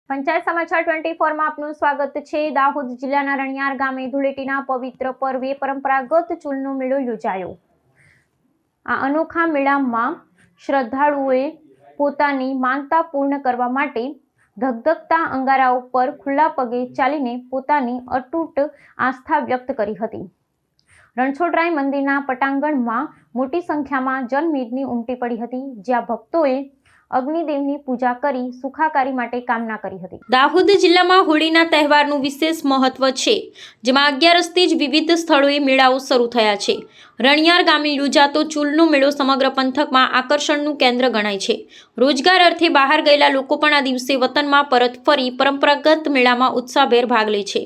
પંચાયત સમાચાર 24 માં આપનું સ્વાગત છે। દાહોદ જિલ્લાના રણિયાર ગામે ધૂળેટીના પવિત્ર પર્વે પરંપરાગત ચૂલનો મેળો યોજાયો। આ અનોખા મેળામાં શ્રદ્ધાળુઓએ પોતાની માનતા પૂર્ણ કરવા માટે ધગધગતા અંગારા ઉપર ખુલ્લા પગે ચાલીને પોતાની અતૂટ આસ્થા વ્યક્ત કરી હતી। રણછોડરાય મંદિરના પટાંગણમાં મોટી સંખ્યામાં જનમેદની ઉમટી પડી હતી, જ્યાં ભક્તોએ અગ્નિદેવની પૂજા કરી સુખાકારી માટે કામના કરી હતી। દાહોદ જિલ્લામાં હોળીના તહેવારનું વિશેષ મહત્વ છે, જેમાં 11 જ વિવિધ સ્થળોએ મેળાઓ શરૂ થયા છે। રણિયાર ગામે યોજાતો ચૂલનો મેળો સમગ્ર પંથકમાં આકર્ષણનું કેન્દ્ર ગણાય છે। રોજગાર અર્થે બહાર ગયેલા લોકો પણ આ દિવસે વતનમાં પરત ફરી પરંપરાગત મેળામાં ઉત્સાહભેર ભાગ લે છે।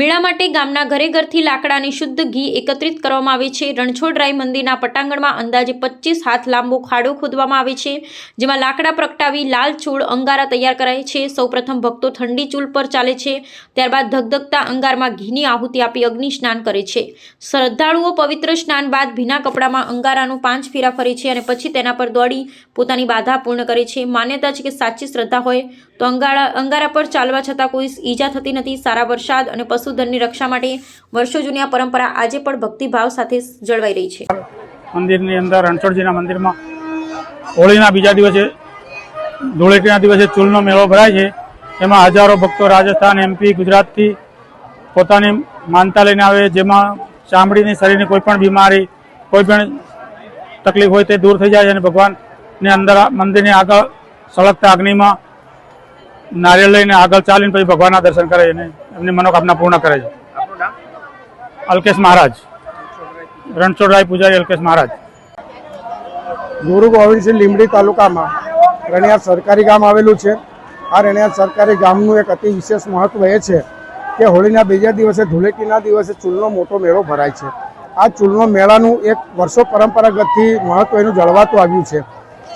મેળા માટે ગામના ઘરે ઘરથી લાકડા અને શુદ્ધ ઘી એકત્રિત કરવામાં આવે છે। રણછોડરાય મંદિરના પટાંગણમાં અંદાજે 25 હાથ લાંબો ખાડો ખોદવામાં આવે છે, જેમાં લાકડા પ્રગટાવી લાલ ચૂલ અંગારા તૈયાર કરાય છે। સૌપ્રથમ ભક્તો ઠંડી ચૂલ પર ચાલે છે, ત્યારબાદ ધગધગતા અંગારમાં ઘીની આહુતિ આપી અગ્નિ સ્નાન કરે છે। શ્રદ્ધાળુઓ પવિત્ર સ્નાન બાદ ભીના કપડામાં અંગારાનું 5 ફેરા ફરે છે અને પછી તેના પર દોડી પોતાની બાધા પૂર્ણ કરે છે। માન્યતા છે કે સાચી શ્રદ્ધા હોય તો અંગારા પર ચાલવા છતાં કોઈ ઈજા થતી નથી। સારા વરસાદ અને પશુધનની રક્ષા માટે વર્ષો જૂની આ પરંપરા આજે પણ ભક્તિભાવ સાથે જળવાઈ રહી છે। મંદિરની અંદર રણછોડજીના મંદિરમાં હોળીના બીજા દિવસે ધૂળેટીના દિવસે ચૂલનો મેળો ભરાય છે। એમાં હજારો ભક્તો રાજસ્થાન, MP, ગુજરાતથી પોતાની માનતા લઈને આવે, જેમાં ચામડીની શરીરની કોઈ પણ બીમારી, કોઈ પણ તકલીફ હોય તે દૂર થઈ જાય છે અને ભગવાનની અંદર મંદિરની આગળ સળગતા અગ્નિમાં નારિયેળ લઈને આગળ ચાલીને પછી ભગવાનના દર્શન કરે અને એમની મનોકામના પૂર્ણ કરે છે। અલ્કેશ મહારાજ, રણછોડરાય પૂજારી અલ્કેશ મહારાજ। ગુરુ ગોવિંદસિંહ લીંબડી તાલુકામાં રણિયાર સરકારી ગામ આવેલું છે। આ રણિયાર સરકારી ગામનું એક અતિ વિશેષ મહત્વ એ છે કે હોળીના બીજા દિવસે ધૂળેટીના દિવસે ચૂલનો મોટો મેળો ભરાય છે। આ ચૂલનો મેળાનું એક વર્ષો પરંપરાગતથી મહત્વ એનું જળવાતું આવ્યું છે।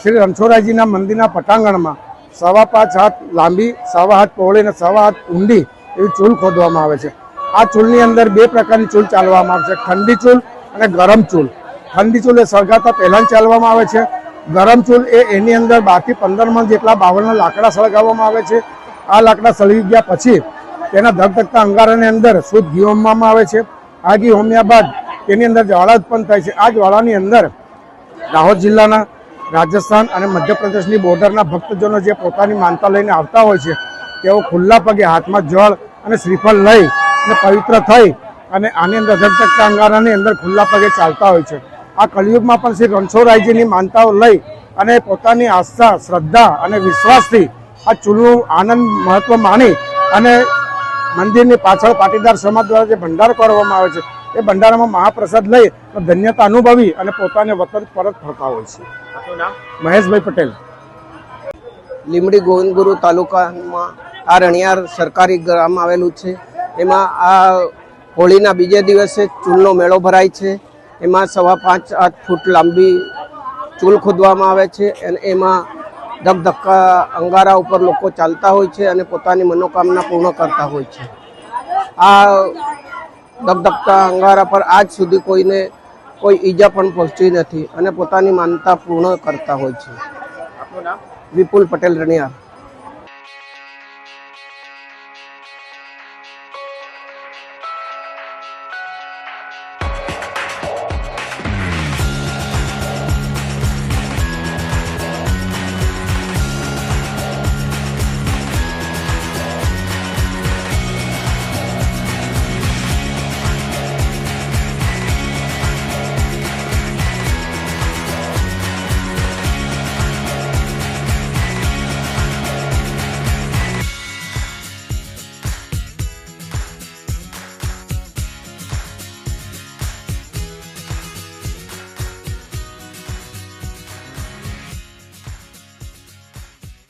શ્રી રણછોડરાયજીના મંદિરના પટાંગણમાં 5.25 હાથ લાંબી, 1.25 હાથ પહોળી અને 1.25 હાથ ઊંડી એવી ચૂલ ખોદવામાં આવે છે। આ ચૂલની અંદર 2 પ્રકારની ચૂલ ચાલવામાં આવે છે, ઠંડી ચૂલ અને ગરમ ચૂલ। ઠંડી ચૂલ એ સળગાતા પહેલાં ચાલવામાં આવે છે। ગરમ ચૂલ એની અંદર 12 થી 15 મણ જેટલા બાવળના લાકડા સળગાવવામાં આવે છે। આ લાકડા સળગી ગયા પછી તેના ધગધગતા અંગારાની અંદર શુદ્ધ ઘી હોમવામાં આવે છે। આ ઘી હોમ્યા બાદ તેની અંદર જ્વાળા ઉત્પન્ન થાય છે। આ જ્વાળાની અંદર દાહોદ જિલ્લાના, રાજસ્થાન અને મધ્યપ્રદેશની બોર્ડરના ભક્તજનો જે પોતાની માનતા લઈને આવતા હોય છે, તેઓ ખુલ્લા પગે હાથમાં જળ અને શ્રીફળ લઈ અને પવિત્ર થઈ અને આની અંદર ધગધગતા અંગારાની અંદર ખુલ્લા પગે ચાલતા હોય છે। આ કલિયુગમાં પણ શ્રી રણછોડરાયજીની માનતાઓ લઈ અને પોતાની આસ્થા, શ્રદ્ધા અને વિશ્વાસથી આ ચૂલનું આનંદ મહત્વ માણી અને મંદિરની પાછળ પાટીદાર સમાજ દ્વારા જે ભંડારો કરવામાં આવે છે, એ ભંડારામાં મહાપ્રસાદ લઈ ધન્યતા અનુભવી અને પોતાને વતન પરત ફરતા હોય છે। મહેશભાઈ પટેલ, લીંબડી ગોવિંદગુરુ તાલુકામાં આ રણિયાર સરકારી ગામ આવેલું છે। એમાં આ હોળીના બીજે દિવસે ચૂલનો મેળો ભરાય છે। એમાં 5.25 ફૂટ લાંબી ચૂલ ખોદવામાં આવે છે અને એમાં ધગધગતા અંગારા ઉપર લોકો ચાલતા હોય છે અને પોતાની મનોકામના પૂર્ણ કરતા હોય છે। આ ધગધગતા અંગારા પર આજ સુધી કોઈને કોઈ ઈજા પણ પહોંચી નથી અને પોતાની માનતા પૂર્ણ કરતા હોય છે। વિપુલ પટેલ, રણિયાર।